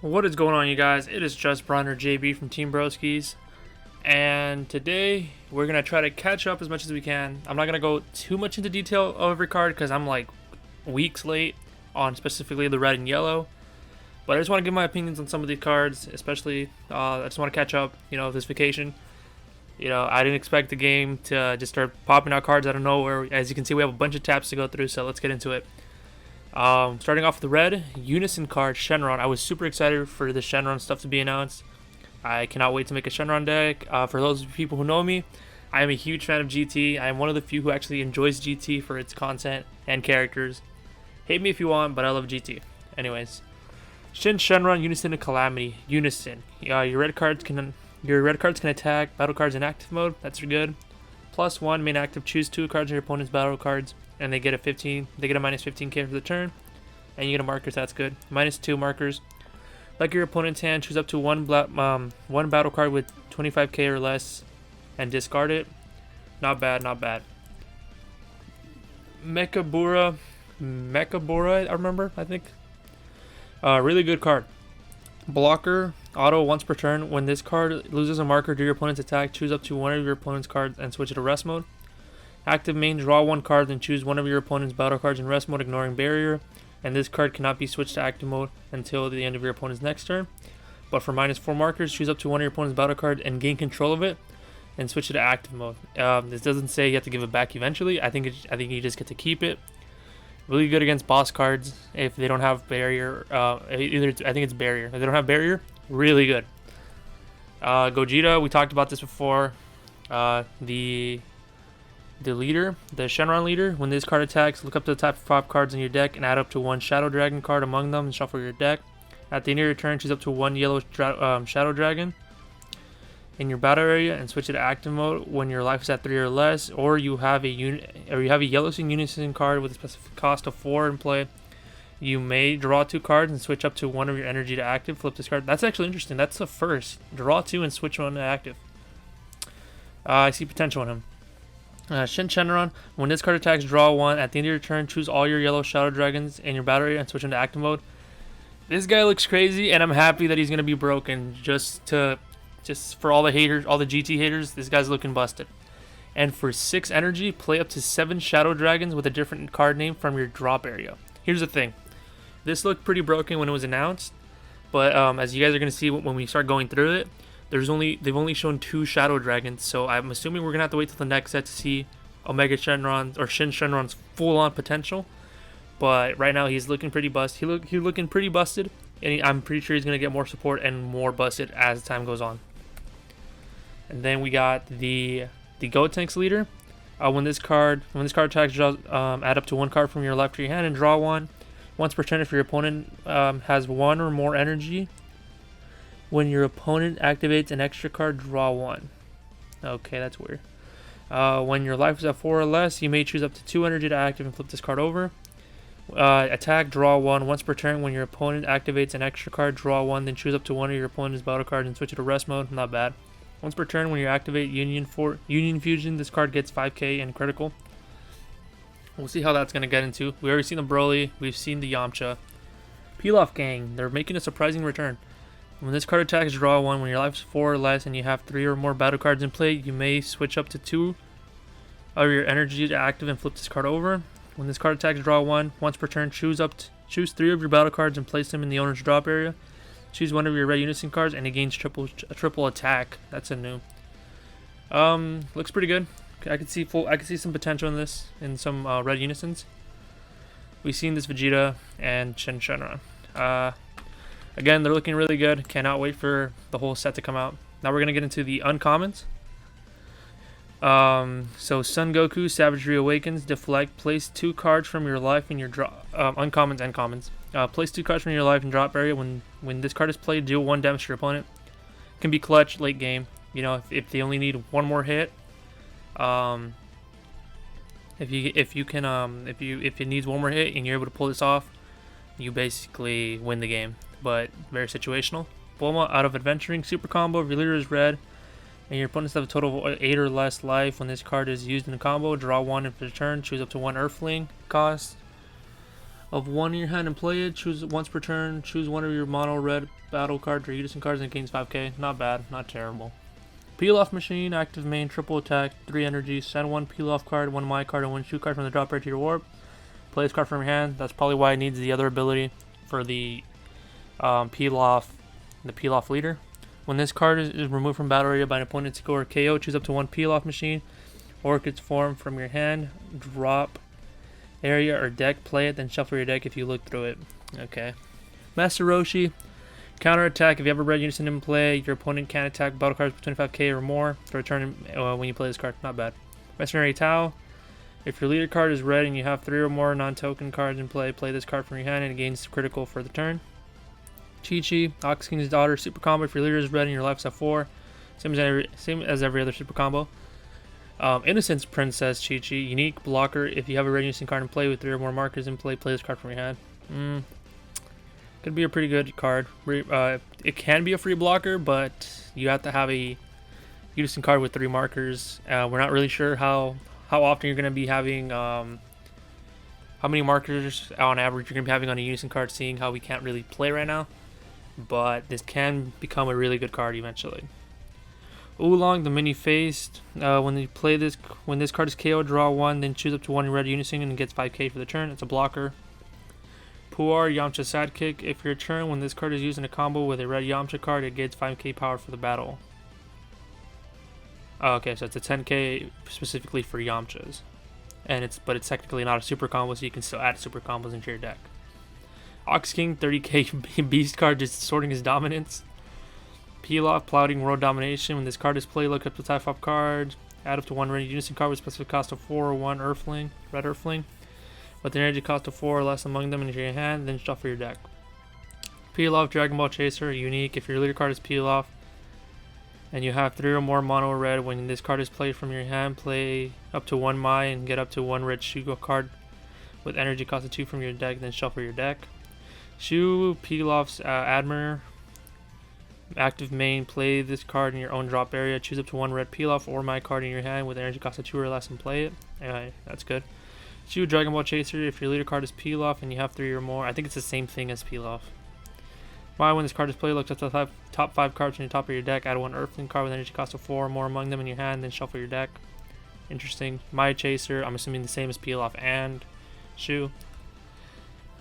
What is going on, you guys? It is just Bronner JB from Team Broskis, and today we're gonna try to catch up as much as we can. I'm not gonna go too much into detail of every card because I'm like weeks late on specifically the red and yellow. But I just want to give my opinions on some of these cards, especially I just want to catch up. This vacation. I didn't expect the game to just start popping out cards out of nowhere. As you can see, we have a bunch of taps to go through, so let's get into it. Starting off with the red Unison card, Shenron. I was super excited for the Shenron stuff to be announced. I cannot wait to make a Shenron deck. For those people who know me, I am a huge fan of GT. I am one of the few who actually enjoys GT for its content and characters. Hate me if you want, but I love GT. Anyways, Shenron, Unison, and Calamity. Unison. Your red cards can attack battle cards in active mode. That's good. +1 main active. Choose 2 cards in your opponent's battle cards, and they get a minus 15k for the turn, and you get a marker, so that's good. -2 markers. Like your opponent's hand, choose up to one battle card with 25k or less, and discard it. Not bad, not bad. Mechabura, I think. Really good card. Blocker, auto once per turn. When this card loses a marker during your opponent's attack, choose up to one of your opponent's cards and switch it to rest mode. Active main, draw 1 card, then choose one of your opponent's battle cards in rest mode, ignoring barrier. And this card cannot be switched to active mode until the end of your opponent's next turn. But for -4 markers, choose up to one of your opponent's battle cards and gain control of it, and switch it to active mode. This doesn't say you have to give it back eventually. I think you just get to keep it. Really good against boss cards if they don't have barrier. I think it's barrier. If they don't have barrier, really good. Gogeta, we talked about this before. The leader, the Shenron leader, when this card attacks, look up to the top 5 cards in your deck and add up to 1 Shadow Dragon card among them and shuffle your deck. At the end of your turn, choose up to 1 yellow Shadow Dragon in your battle area and switch it to active mode when your life is at 3 or less, or you have a yellow Unison card with a specific cost of 4 in play. You may draw 2 cards and switch up to 1 of your energy to active. Flip this card. That's actually interesting. That's the first. Draw 2 and switch 1 to active. I see potential in him. Shenron, when this card attacks, draw 1. At the end of your turn, choose all your yellow Shadow Dragons in your battle area and switch into active mode. This guy looks crazy, and I'm happy that he's going to be broken just for all the haters, all the GT haters. This guy's looking busted. And for 6 energy, play up to 7 Shadow Dragons with a different card name from your drop area. Here's the thing. This looked pretty broken when it was announced, but as you guys are going to see when we start going through it, they've only shown 2 Shadow Dragons, so I'm assuming we're going to have to wait till the next set to see Omega Shenron or Shenron's full-on potential. But right now he's looking pretty busted. He's looking pretty busted, and I'm pretty sure he's going to get more support and more busted as time goes on. And then we got the Gotenks leader. When this card attacks, add up to 1 card from your left to your hand and draw 1. Once per turn, if your opponent has 1 or more energy, when your opponent activates an extra card, draw 1. Okay, that's weird. When your life is at 4 or less, you may choose up to 2 energy to active and flip this card over. Attack, draw 1. Once per turn, when your opponent activates an extra card, draw 1. Then choose up to one of your opponent's battle cards and switch it to rest mode. Not bad. Once per turn, when you activate Union Fusion, this card gets 5k and critical. We'll see how that's going to get into. We already seen the Broly. We've seen the Yamcha. Pilaf Gang. They're making a surprising return. When this card attacks, draw 1. When your life is 4 or less and you have 3 or more battle cards in play, you may switch up to 2 of your energy to active and flip this card over. When this card attacks, draw 1. Once per turn, choose 3 of your battle cards and place them in the owner's drop area. Choose one of your red Unison cards and it gains triple attack. That's a new. Looks pretty good. I could see some potential in this in some red Unisons. We've seen this Vegeta and Shenron. Again, they're looking really good. Cannot wait for the whole set to come out. Now we're gonna get into the uncommons. So Son Goku, Savagery Awakens, Deflect. Place 2 cards from your life in your uncommons and commons. Place 2 cards from your life in drop area. When this card is played, deal 1 damage to your opponent. Can be clutch late game. If they only need 1 more hit. If it needs 1 more hit and you're able to pull this off, you basically win the game. But very situational. Bulma, out of adventuring, super combo. If your leader is red and your opponents have a total of 8 or less life, when this card is used in a combo, draw 1 and for the turn, choose up to 1 Earthling cost. of one in your hand and play it. Choose once per turn. Choose one of your mono red battle cards or Unison cards and gains 5k. Not bad, not terrible. Peel off machine, active main, triple attack, 3 energy. Send one peel off card, one my card, and one shoot card from the drop right to your warp. Play this card from your hand. That's probably why it needs the other ability for the peel off leader. When this card is removed from battle area by an opponent's skill or KO, choose up to one peel off machine or its form from your hand. Drop area or deck, play it, then shuffle your deck if you look through it. Okay. Master Roshi. Counter attack. If you have a red Unison in play, your opponent can attack battle cards with 25k or more for a turn when you play this card. Not bad. Mercenary Tao. If your leader card is red and you have 3 or more non-token cards in play, play this card from your hand and it gains critical for the turn. Chi-Chi, Ox King's Daughter, super combo. If your leader is red and your life's at 4, same as every other super combo. Innocence Princess Chi-Chi, unique blocker. If you have a red Unison card in play with 3 or more markers in play, play this card from your hand. Could be a pretty good card. It can be a free blocker, but you have to have a Unison card with 3 markers. We're not really sure how often you're going to be having, how many markers on average you're going to be having on a Unison card, seeing how we can't really play right now. But this can become a really good card eventually. Oolong, the mini faced. When this card is KO, draw 1, then choose up to 1 red Unison and it gets 5k for the turn. It's a blocker. Puar, Yamcha Sidekick. If your turn, when this card is used in a combo with a red Yamcha card, it gets 5k power for the battle. Oh, okay, so it's a 10k specifically for Yamchas. But it's technically not a super combo, so you can still add super combos into your deck. Ox King, 30k beast card, just sorting his dominance. Peel off, Plowing World Domination. When this card is played, look up the type of card. Add up to 1 red Unison card with specific cost of 4 or 1 Earthling, red Earthling, with an energy cost of 4 or less among them into your hand, then shuffle your deck. Peel off, Dragon Ball Chaser, unique. If your leader card is Peel off and you have 3 or more mono red, when this card is played from your hand, play up to 1 Mai and get up to 1 red Shugo card with energy cost of 2 from your deck, then shuffle your deck. Shu, Peel off's Admirer. Active main, play this card in your own drop area. Choose up to 1 red Peel off or my card in your hand with energy cost of 2 or less and play it. That's good. Shu, Dragon Ball Chaser. If your leader card is Peel off and you have 3 or more, I think it's the same thing as Peel off. Why, when this card is played, look at the top 5 cards from the top of your deck. Add 1 Earthling card with energy cost of 4 or more among them in your hand, then shuffle your deck. Interesting. My Chaser, I'm assuming the same as Peel off and Shu.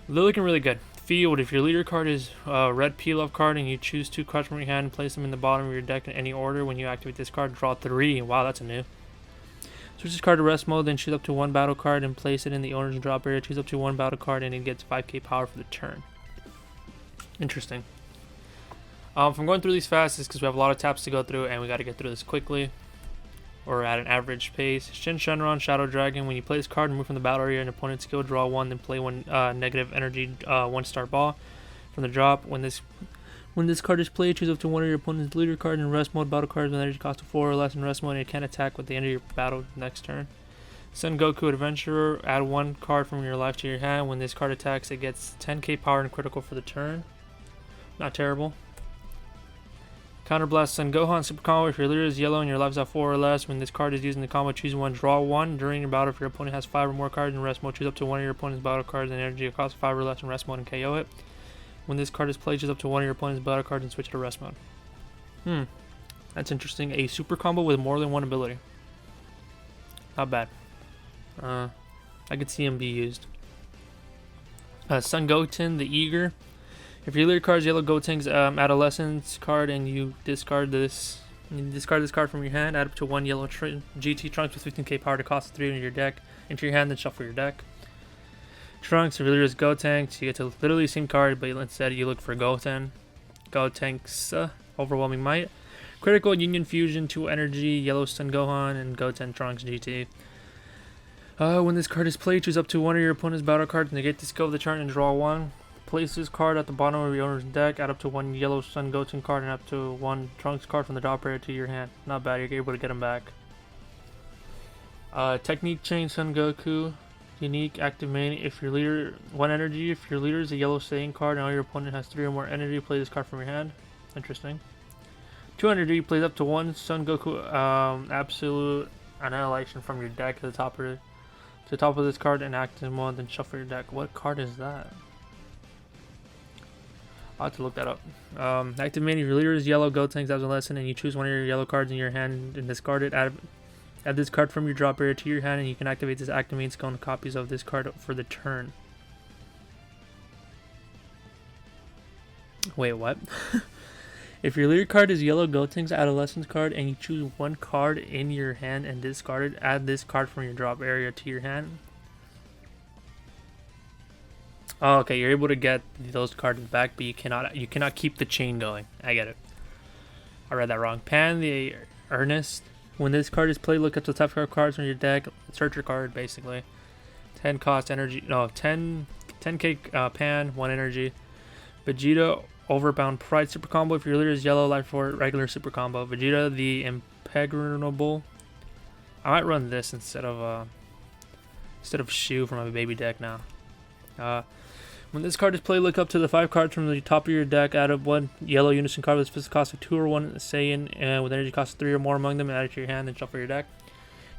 They're looking really good. Field, if your leader card is a red Peel off card and you choose 2 cards from your hand and place them in the bottom of your deck in any order, when you activate this card, draw 3. Wow, that's a new. Switch this card to rest mode, then choose up to 1 battle card and place it in the owner's drop area. Choose up to 1 battle card and it gets 5k power for the turn. Interesting. If I'm going through these fast, it's because we have a lot of taps to go through and we got to get through this quickly, or at an average pace. Shin Shenron, Shadow Dragon. When you play this card, remove from the battle area an opponent's skill, draw 1, then play 1 negative energy 1-star ball from the drop. When this card is played, choose up to 1 of your opponent's leader card in rest mode. Battle cards with energy cost of 4 or less in rest mode, and it can attack with the end of your battle next turn. Son Goku Adventurer, add 1 card from your life to your hand. When this card attacks, it gets 10k power and critical for the turn. Not terrible. Counterblast Son Gohan Super Combo. If your leader is yellow and your life is at 4 or less, when this card is used in the combo, choose 1, draw 1. During your battle, if your opponent has 5 or more cards in rest mode, choose up to 1 of your opponent's battle cards and energy cost 5 or less in rest mode and KO it. When this card is played, choose up to 1 of your opponent's battle cards and switch to rest mode. That's interesting. A super combo with more than 1 ability. Not bad. I could see him be used. Son Goten, the Eager. If your leader card is yellow Goten's Adolescence card and you discard this card from your hand, add up to 1 yellow GT Trunks with 15k power to cost 3 in your deck into your hand, then shuffle your deck. Trunks, if your leader is Gotenks, you get to literally the same card, but instead you look for Goten. Gotenks, Overwhelming Might. Critical Union Fusion, 2 energy, yellow Son Gohan, and Goten Trunks GT. When this card is played, choose up to 1 of your opponent's battle cards, negate the skill of the turn, and draw 1. Place this card at the bottom of your owner's deck, add up to 1 yellow Son Goten card and up to 1 Trunks card from the drop area to your hand. Not bad, you're able to get them back. Technique Chain Son Goku. Unique active main. If your leader 1 energy, if your leader is a yellow Saiyan card and all your opponent has 3 or more energy, play this card from your hand. Interesting. 2 energy, plays up to 1 Son Goku Absolute Annihilation from your deck at the top of to the top of this card and active mode, then shuffle your deck. What card is that? I'll have to look that up. Active main, if your leader is yellow, Gotenks has a lesson, and you choose one of your yellow cards in your hand and discard it. Add this card from your drop area to your hand, and you can activate this active main skill on copies of this card for the turn. Wait, what? If your leader card is yellow Gotenks Adolescence card, and you choose one card in your hand and discard it, add this card from your drop area to your hand. Oh, okay, you're able to get those cards back, but you cannot keep the chain going. I get it. I read that wrong. Pan the Earnest. When this card is played, look up the top 5 cards from your deck. Search your card, basically. 10 cost energy. No, 10k Pan, 1 energy. Vegeta Overbound Pride super combo. If your leader is yellow, Life for regular super combo. Vegeta the Impregnable. I might run this instead of Shu from my baby deck now. When this card is played, look up to the 5 cards from the top of your deck. Add up 1 yellow unison card with a physical cost of 2 or 1 Saiyan with energy cost of 3 or more among them, and add it to your hand and shuffle your deck.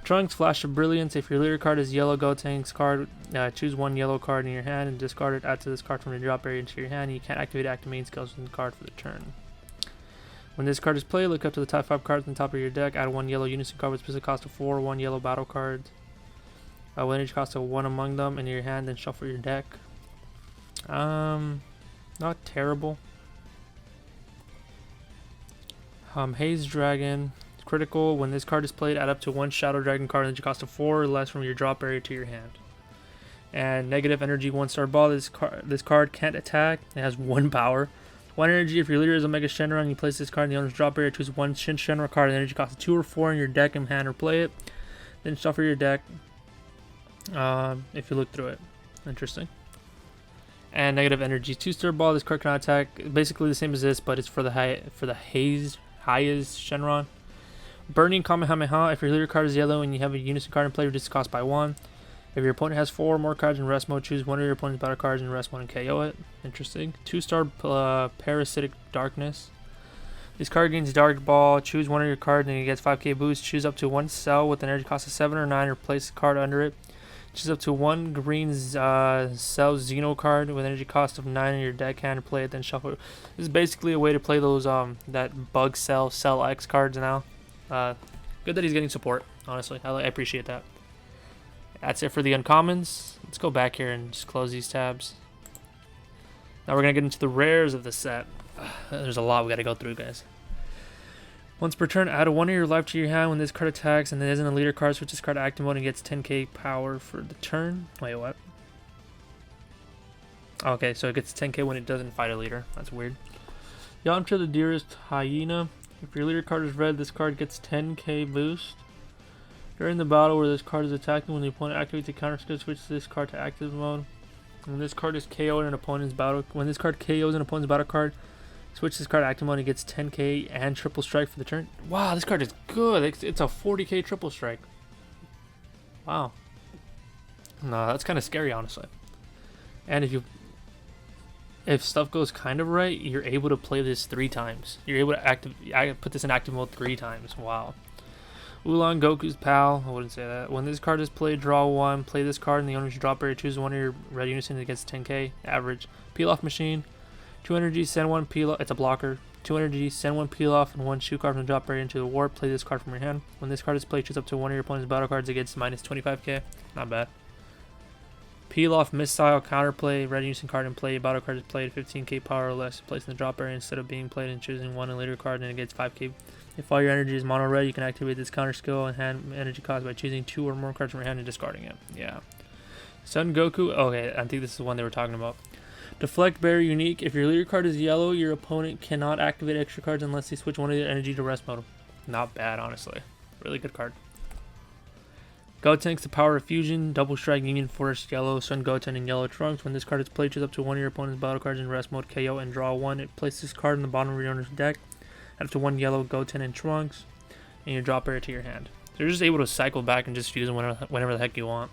Trunks Flash of Brilliance. If your leader card is yellow Gotenks card, choose 1 yellow card in your hand and discard it. Add to this card from your drop area into your hand. You can't activate active main skills from the card for the turn. When this card is played, look up to the top 5 cards on the top of your deck. Add 1 yellow unison card with a physical cost of 4 or 1 yellow battle card with energy cost of 1 among them in your hand, then shuffle your deck. Not terrible. Haze Dragon. Critical. When this card is played, add up to 1 Shadow Dragon card energy cost of 4 or less from your drop area to your hand. And negative energy 1-star ball. This card can't attack. It has 1 power. 1 energy. If your leader is Omega Shenron, you place this card in the owner's drop area. Choose 1 Shin Shenron card energy cost of 2 or 4 in your deck and hand or play it. Then shuffle your deck. If you look through it. Interesting. And negative energy 2-star ball. This card cannot attack. Basically the same as this, but it's for the Hayes Shenron. Burning Kamehameha. If your leader card is yellow and you have a unison card in play, reduce the cost by 1. If your opponent has 4 or more cards in rest mode, choose one of your opponent's battle cards in rest mode and KO it. Interesting. 2-star Parasitic Darkness. This card gains Dark Ball. Choose one of your cards and it gets 5k boost. Choose up to 1 cell with an energy cost of 7 or 9 or place a card under it. Choose up to 1 green Cell Xeno card with energy cost of 9 in your deck hand and play it, then shuffle. This is basically a way to play those that Bug Cell X cards now. Good that he's getting support, honestly. I appreciate that. That's it for the uncommons. Let's go back here and just close these tabs. Now we're going to get into the rares of the set. There's a lot we got to go through, guys. Once per turn, add 1 of your life to your hand when this card attacks and then isn't a leader card, switch this card to active mode and gets 10k power for the turn. Wait, what? Okay, so it gets 10k when it doesn't fight a leader. That's weird. Yamcha the Dearest Hyena. If your leader card is red, this card gets 10k boost. During the battle where this card is attacking, when the opponent activates the counter skill, switch this card to active mode. When this card is KO'd in an opponent's battle, when this card KOs an opponent's battle card, switch this card to active mode and gets 10k and triple strike for the turn. Wow, this card is good. It's a 40k triple strike. Wow. No, that's kind of scary, honestly. And if stuff goes kind of right, you're able to play this 3 times. You're able to put this in active mode 3 times. Wow. Ulan Goku's pal. I wouldn't say that. When this card is played, draw 1. Play this card in the owner's drop area. Choose one of your red unison that gets 10k average. Peel off machine. 2 energy, send 1 peel off. It's a blocker. 2 energy, send 1 peel off and 1 shoe card from the drop area into the warp. Play this card from your hand. When this card is played, choose up to 1 of your opponent's battle cards. It gets minus 25k. Not bad. Peel off missile counterplay. Red unison card in play. Battle card is played 15k power or less. Placed in the drop area instead of being played and choosing 1 and later card, and it gets 5k. If all your energy is mono red, you can activate this counter skill and hand energy cost by choosing 2 or more cards from your hand and discarding it. Yeah. Son Goku. Okay, I think this is the one they were talking about. Deflect Bear Unique. If your leader card is yellow, your opponent cannot activate extra cards unless they switch one of their energy to rest mode. Not bad, honestly. Really good card. Gotenks, the Power of Fusion. Double Strike Union Force Yellow. Sun Goten and Yellow Trunks. When this card is played, choose up to 1 of your opponent's battle cards in rest mode, KO, and draw 1. It places this card in the bottom of your owner's deck. Add up to 1 yellow Goten and Trunks, and you drop area to your hand. So you're just able to cycle back and just use them whenever the heck you want.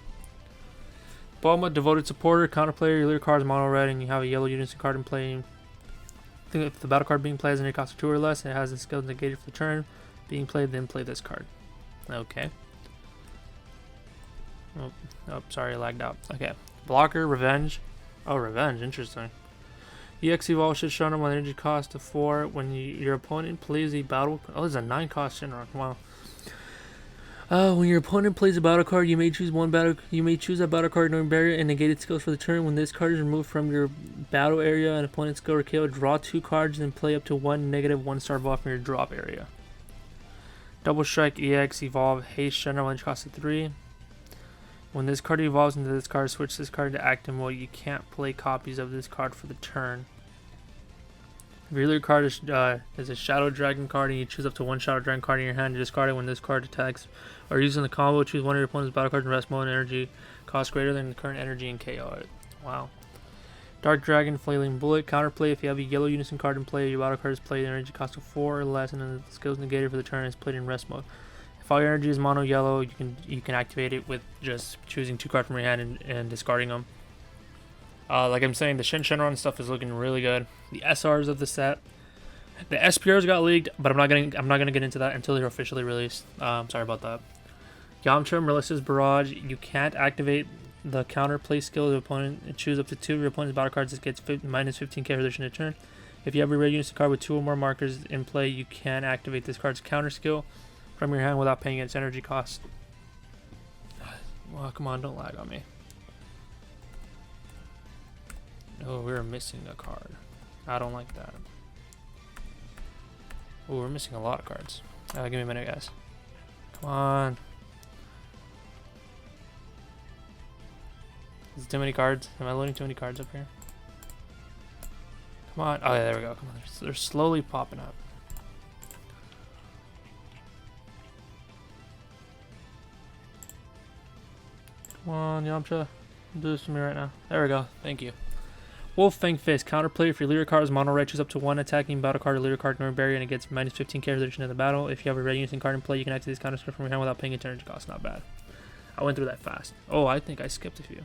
Bulma, Devoted Supporter, counterplayer. Your leader card is mono red, and you have a yellow unison card in play. I think if the battle card being played has any cost of 2 or less, it has the skill negated for the turn being played, then play this card. Okay. Oh, sorry, I lagged out. Okay. Blocker, Revenge. Oh, Revenge, interesting. EX Evolve should show them on energy cost of 4 when your opponent plays a battle. Oh, there's a 9 cost Shinron. Wow. When your opponent plays a battle card, you may choose a battle card ignoring barrier and negate its skills for the turn. When this card is removed from your battle area, an opponent's skill or KO, draw 2 cards and play up to 1 negative 1-star buff from your drop area. Double Strike, EX, Evolve, Haste, General, energy cost of 3. When this card evolves into this card, switch this card to active mode. You can't play copies of this card for the turn. If your leader card is a Shadow Dragon card and you choose up to 1 Shadow Dragon card in your hand, you discard it when this card attacks or using the combo. Choose one of your opponent's battle cards in rest mode and energy cost greater than the current energy and KO it. Wow. Dark Dragon, Flailing Bullet. Counterplay, if you have a yellow unison card in play, your battle card is played energy cost of 4 or less and the skills negated for the turn is played in rest mode. If all your energy is mono yellow, you can activate it with just choosing 2 cards from your hand and discarding them. Like I'm saying, the Shenron stuff is looking really good. The SRs of the set, the SPRs got leaked, but I'm not gonna get into that until they're officially released. Sorry about that. Yamcha, Melissa's Barrage. You can't activate the counterplay skill of the opponent and choose up to 2 of your opponent's battle cards. It gets minus 15 resolution a turn. If you have a red unison card with 2 or more markers in play, you can activate this card's counter skill from your hand without paying its energy cost. Well, come on, don't lag on me. Oh, we're missing a card. I don't like that. Oh, we're missing a lot of cards. Give me a minute, guys. Come on. Is it too many cards? Am I loading too many cards up here? Come on. Oh, yeah, there we go. Come on. They're slowly popping up. Come on, Yamcha. Do this for me right now. There we go. Thank you. Wolf Fang Fist. Counterplay. If your leader card is mono red, choose up to 1 attacking battle card or leader card ignoring barrier and it gets minus 15 resolution in the battle. If you have a red unison card in play, you can activate this counter skill from your hand without paying its energy cost. Not bad. I went through that fast. Oh, I think I skipped a few.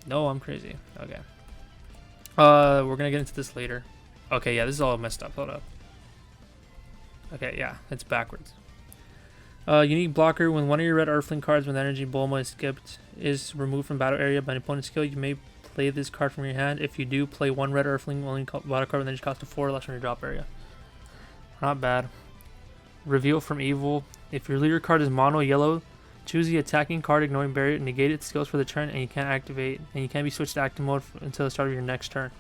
No, I'm crazy. Okay. We're gonna get into this later. Okay, yeah, this is all messed up. Hold up. Okay, yeah, it's backwards. Unique blocker. When one of your red Earthling cards with energy Bulma is removed from battle area by an opponent's skill, you may play this card from your hand. If you do, play 1 red Earthling battle card with energy cost of 4 or less from your drop area. Not bad. Reveal from Evil. If your leader card is mono yellow, choose the attacking card ignoring barrier and negate its skills for the turn, and you can't be switched to active mode until the start of your next turn.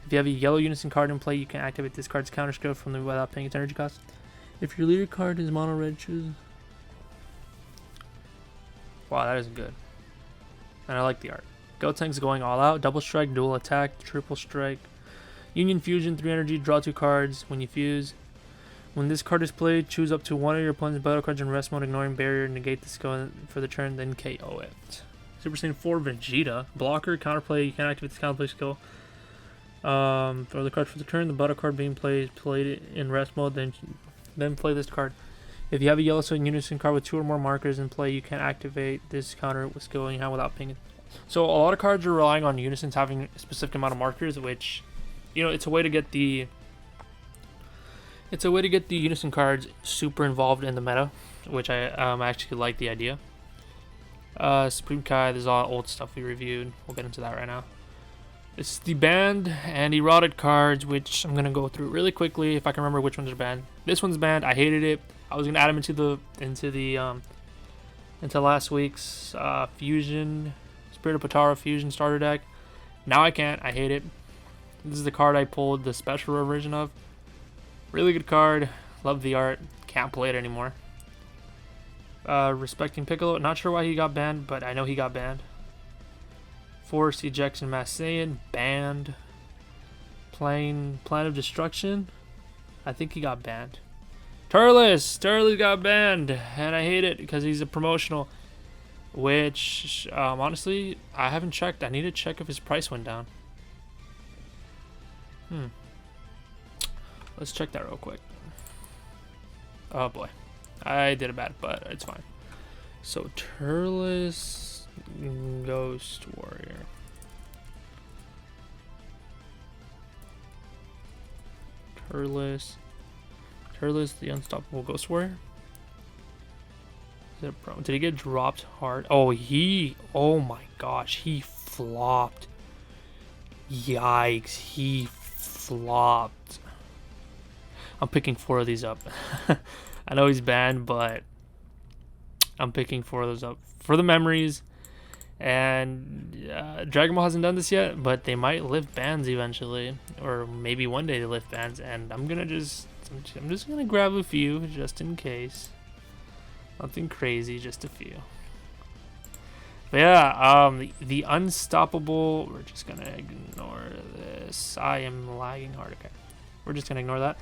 If you have a yellow unison card in play, you can activate this card's counter skill without paying its energy cost. If your leader card is mono red, choose. Wow, that is good. And I like the art. Gotenks going all out. Double strike, dual attack, triple strike. Union Fusion, 3 energy, draw 2 cards when you fuse. When this card is played, choose up to 1 of your opponent's battle cards in rest mode, ignoring barrier, negate the skill for the turn, then KO it. Super Saiyan 4 Vegeta. Blocker, counterplay, you can activate this counterplay skill. Throw the card for the turn, the battle card being played in rest mode, then play this card. If you have a yellow unison card with 2 or more markers in play, you can activate this counter with skill in your hand without paying it. So a lot of cards are relying on unisons having a specific amount of markers, which, you know, it's a way to get the unison cards super involved in the meta, which I actually like the idea. Supreme Kai, this is all old stuff we reviewed. We'll get into that right now. It's the banned and eroded cards, which I'm gonna go through really quickly if I can remember which ones are banned. This one's banned. I hated it. I was gonna add them into last week's Fusion Spirit of Potara Fusion starter deck. Now I can't. I hate it. This is the card I pulled the special version of. Really good card. Love the art. Can't play it anymore. Respecting Piccolo. Not sure why he got banned, but I know he got banned. Force Ejection Mass Saiyan. Banned. Playing Plan of Destruction. I think he got banned. Turles got banned, and I hate it because he's a promotional. Which, honestly, I haven't checked. I need to check if his price went down. Let's check that real quick. Oh boy, I did it bad, but it's fine. So Turles Ghost Warrior. Turles the Unstoppable Ghost Warrior. Did he get dropped hard? Oh, oh my gosh, he flopped. Yikes, he flopped. I'm picking 4 of these up. I know he's banned, but I'm picking 4 of those up for the memories. And Dragon Ball hasn't done this yet, but they might lift bans eventually, or maybe one day they lift bans. And I'm just gonna grab a few just in case. Nothing crazy, just a few. But yeah, the unstoppable. We're just gonna ignore this. I am lagging hard. Okay, we're just gonna ignore that.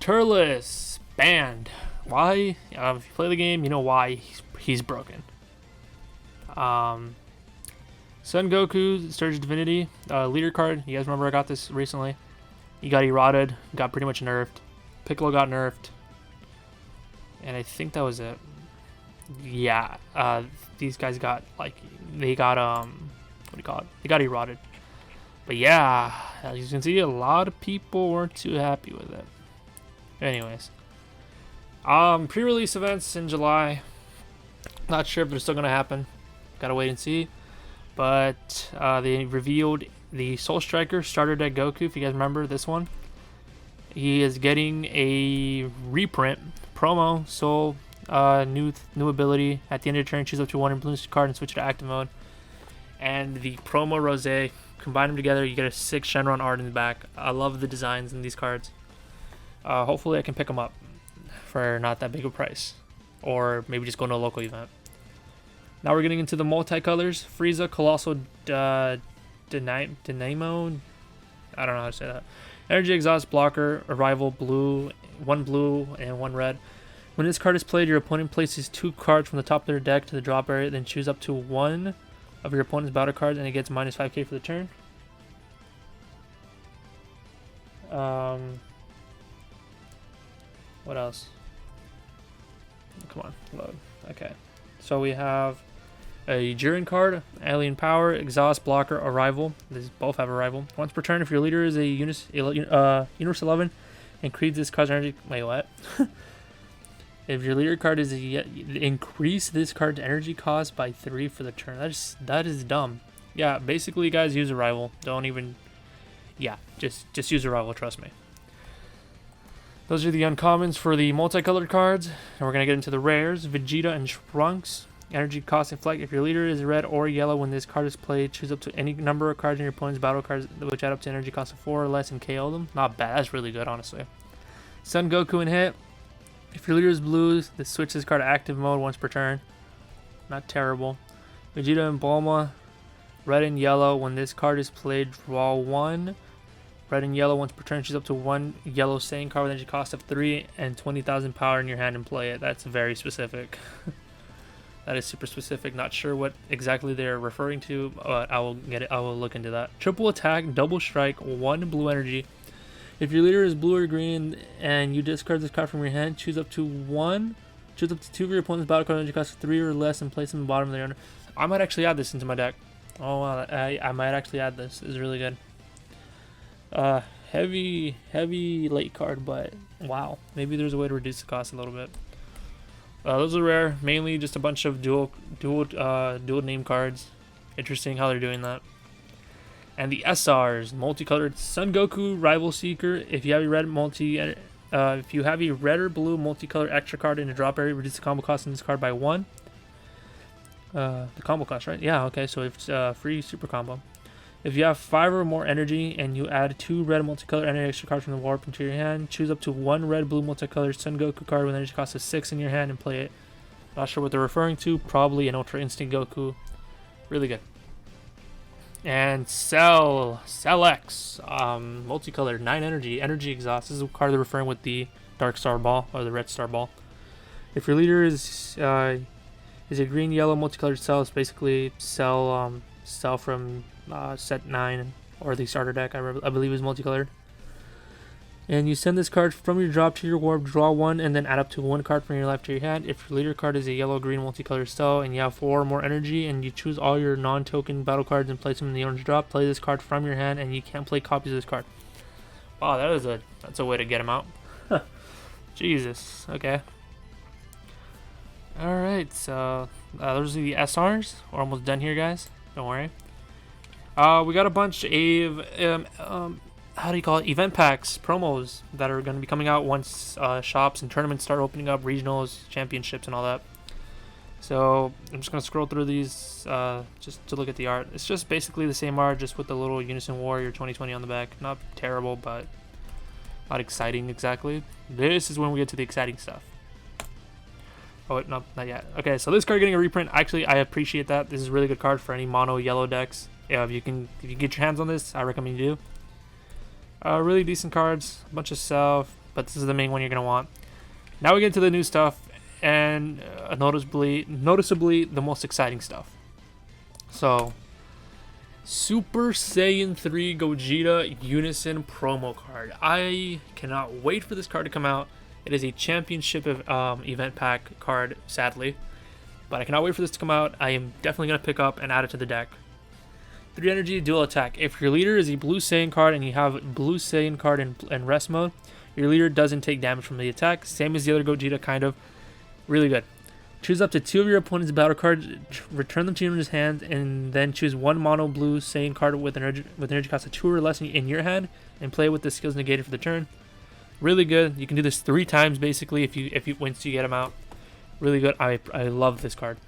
Turles banned. Why? If you play the game, you know why he's broken. Son Goku, Surge Divinity, leader card. You guys remember I got this recently. He got eroded, got pretty much nerfed. Piccolo got nerfed, and I think that was it. Yeah, these guys got they got what do you call it? They got eroded. But yeah, as you can see, a lot of people weren't too happy with it. Anyways, pre-release events in July. Not sure if they're still gonna happen. Gotta wait and see. But they revealed the Soul Striker starter deck Goku. If you guys remember this one, he is getting a reprint promo. Soul new ability. At the end of the turn, choose up to 1 influence card and switch it to active mode. And the promo Rose, combine them together, you get a 6 Shenron art in the back. I love the designs in these cards. Hopefully I can pick them up for not that big a price, or maybe just go to a local event. Now we're getting into the multicolors. Frieza, Colossal Dynamo. I don't know how to say that. Energy Exhaust, Blocker, Arrival, blue, 1 blue and 1 red. When this card is played, your opponent places 2 cards from the top of their deck to the drop area, then choose up to 1 of your opponent's battle cards, and it gets minus 5k for the turn. What else? Come on, load. Okay. So we have a Jiren card, Alien Power, Exhaust, Blocker, Arrival. These both have Arrival. Once per turn, if your leader is a Universe 11, increase this card's energy. Wait, what? If your leader card is increase this card's energy cost by 3 for the turn. That is dumb. Yeah, basically, guys, use Arrival. Don't even. Yeah, just use Arrival. Trust me. Those are the uncommons for the multicolored cards, and we're gonna get into the rares. Vegeta and Trunks. Energy cost inflect. If your leader is red or yellow when this card is played, choose up to any number of cards in your opponent's battle cards which add up to energy cost of 4 or less and KO them. Not bad. That's really good, honestly. Son Goku and hit. If your leader is blue, this switch this card to active mode once per turn. Not terrible. Vegeta and Bulma. Red and yellow. When this card is played, draw 1. Red and yellow once per turn. Choose up to 1 yellow Saiyan card with energy cost of 3 and 20,000 power in your hand and play it. That's very specific. That is super specific. Not sure what exactly they're referring to, but I will get it. I will look into that. Triple attack, double strike, 1 blue energy. If your leader is blue or green and you discard this card from your hand, choose up to 1. Choose up to 2 of your opponent's battle card energy cost of 3 or less and place them in the bottom of their under. I might actually add this into my deck. Oh wow, I might actually add this. It's really good. Heavy late card, but wow, maybe there's a way to reduce the cost a little bit. Those are rare, mainly just a bunch of dual name cards. Interesting how they're doing that. And the SRs, multicolored Son Goku, Rival Seeker. If you have a red if you have a red or blue multicolored extra card in a drop area, reduce the combo cost in this card by 1. The combo cost, right? Yeah, okay, so it's free super combo. If you have 5 or more energy and you add 2 red multicolored energy extra cards from the warp into your hand, choose up to 1 red blue multicolored Son Goku card with energy cost of 6 in your hand and play it. Not sure what they're referring to. Probably an Ultra Instinct Goku. Really good. And Cell X, multicolored, 9 energy Exhaust. This is a card they're referring with the Dark Star Ball or the Red Star Ball. If your leader is a green yellow multicolored Cell, it's basically Cell from set 9 or the starter deck. I believe is multicolored. And you send this card from your drop to your warp, draw 1, and then add up to 1 card from your life to your hand. If your leader card is a yellow-green multicolored Cell and you have 4 or more energy and you choose all your non-token battle cards and place them in the orange drop, play this card from your hand and you can't play copies of this card. Wow, that's a way to get him out. Jesus, okay. Alright, so those are the SRs. We're almost done here, guys. Don't worry. We got a bunch of how do you call it? Event packs, promos that are going to be coming out once shops and tournaments start opening up, regionals, championships, and all that. So I'm just going to scroll through these just to look at the art. It's just basically the same art, just with the little Unison Warrior 2020 on the back. Not terrible, but not exciting exactly. This is when we get to the exciting stuff. Oh, wait, no, not yet. Okay, so this card getting a reprint. Actually, I appreciate that. This is a really good card for any mono yellow decks. Yeah, if you get your hands on this, I recommend you do. Really decent cards, a bunch of stuff, but this is the main one you're gonna want. Now we get to the new stuff, and noticeably the most exciting stuff. So, Super Saiyan 3 Gogeta Unison promo card. I cannot wait for this card to come out. It is a championship event pack card, sadly, but I cannot wait for this to come out. I am definitely gonna pick up and add it to the deck. 3 energy, dual attack. If your leader is a blue Saiyan card and you have blue Saiyan card in rest mode, your leader doesn't take damage from the attack. Same as the other Gogeta, kind of. Really good. Choose up to 2 of your opponent's battle cards, return them to your hand, and then choose 1 mono blue Saiyan card with energy cost of 2 or less in your hand, and play with the skills negated for the turn. Really good. You can do this 3 times basically if you once you get them out. Really good. I love this card.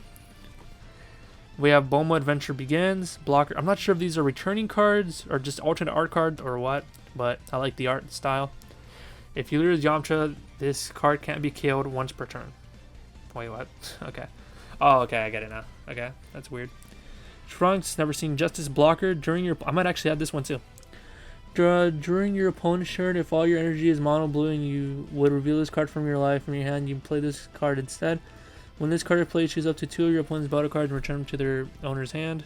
We have Bulma Adventure Begins, Blocker. I'm not sure if these are returning cards or just alternate art cards or what, but I like the art style. If you lose Yamcha, this card can't be killed once per turn. Wait, what? Okay. Oh, okay, I get it now. Okay, that's weird. Trunks, Never Seen Justice, Blocker. During your... I might actually add this one too. During your opponent's turn, if all your energy is mono blue and you would reveal this card from your life from your hand, you play this card instead. When this card is played, choose up to 2 of your opponent's battle cards and return them to their owner's hand.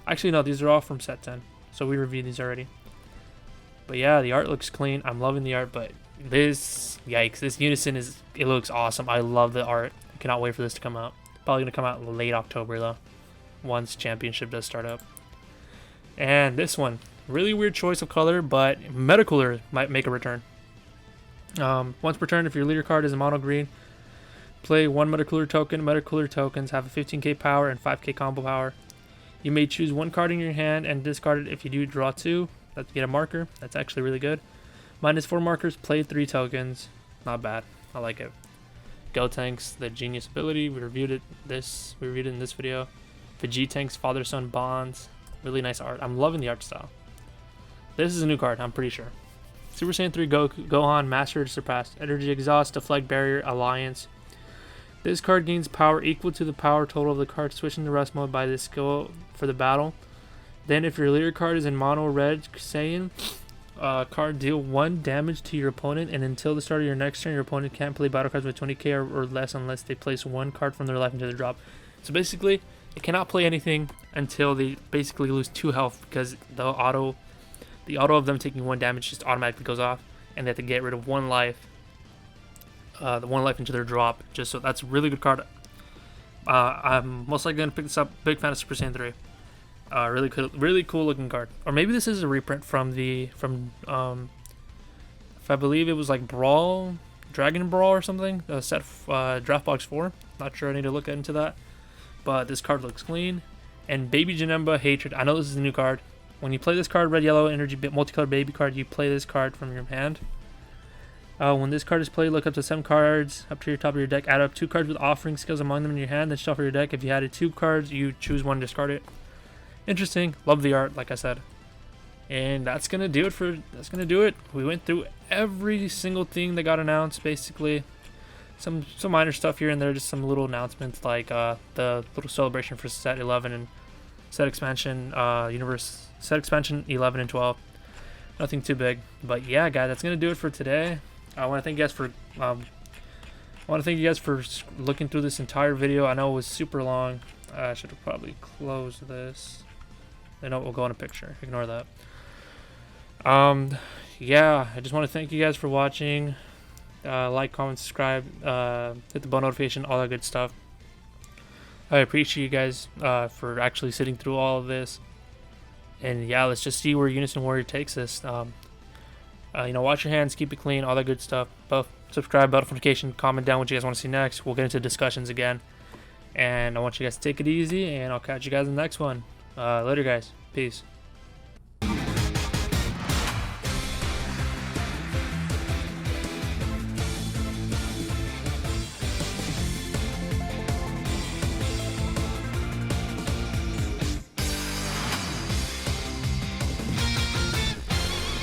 Actually, no, these are all from set 10, so we reviewed these already. But yeah, the art looks clean. I'm loving the art, but this, yikes, this Unison it looks awesome. I love the art. I cannot wait for this to come out. Probably going to come out late October, though, once Championship does start up. And this one, really weird choice of color, but Metacooler might make a return. Once per turn, if your leader card is a mono green, play 1 Metacooler token. Metacooler tokens have a 15k power and 5k combo power. You may choose 1 card in your hand and discard it. If you do, draw 2. Let's get a marker. That's actually really good. -4 markers, play 3 tokens. Not bad. I like it. Gotenks, the genius ability. We reviewed it in this video. Vegetank's father-son bonds. Really nice art. I'm loving the art style. This is a new card, I'm pretty sure. Super Saiyan 3 Gohan, Master Surpassed. Energy Exhaust, Deflect Barrier, Alliance. This card gains power equal to the power total of the card switching to rest mode by this skill for the battle. Then if your leader card is in mono red Saiyan, card deal 1 damage to your opponent, and until the start of your next turn, your opponent can't play battle cards with 20k or less unless they place 1 card from their life into the drop. So basically, it cannot play anything until they basically lose 2 health, because the auto of them taking 1 damage just automatically goes off, and they have to get rid of 1 life. The 1 life into their drop. Just so that's a really good card. I'm most likely gonna pick this up. Big fan of Super Saiyan 3. Really cool looking card. Or maybe this is a reprint from if I believe it was like Brawl, Dragon Brawl or something. Set Draft Box 4. Not sure. I need to look into that. But this card looks clean. And Baby Janemba Hatred. I know this is a new card. When you play this card, red yellow energy multicolored baby card, you play this card from your hand. When this card is played, look up to 7 cards up to your top of your deck. Add up 2 cards with offering skills among them in your hand, then shuffle your deck. If you added 2 cards, you choose 1 and discard it. Interesting. Love the art, like I said. And that's gonna do it. We went through every single thing that got announced, basically. Some minor stuff here and there, just some little announcements like the little celebration for set 11 and set expansion set expansion 11 and 12. Nothing too big, but yeah, guys, that's gonna do it for today. I want to thank you guys for looking through this entire video. I know it was super long. I should have probably closed this. I know we'll go in a picture. Ignore that. Yeah, I just want to thank you guys for watching. Like, comment, subscribe, hit the bell notification, all that good stuff. I appreciate you guys for actually sitting through all of this. And yeah, let's just see where Unison Warrior takes us. Wash your hands, keep it clean, all that good stuff. But subscribe, bell notification, comment down what you guys want to see next. We'll get into discussions again. And I want you guys to take it easy, and I'll catch you guys in the next one. Later, guys. Peace.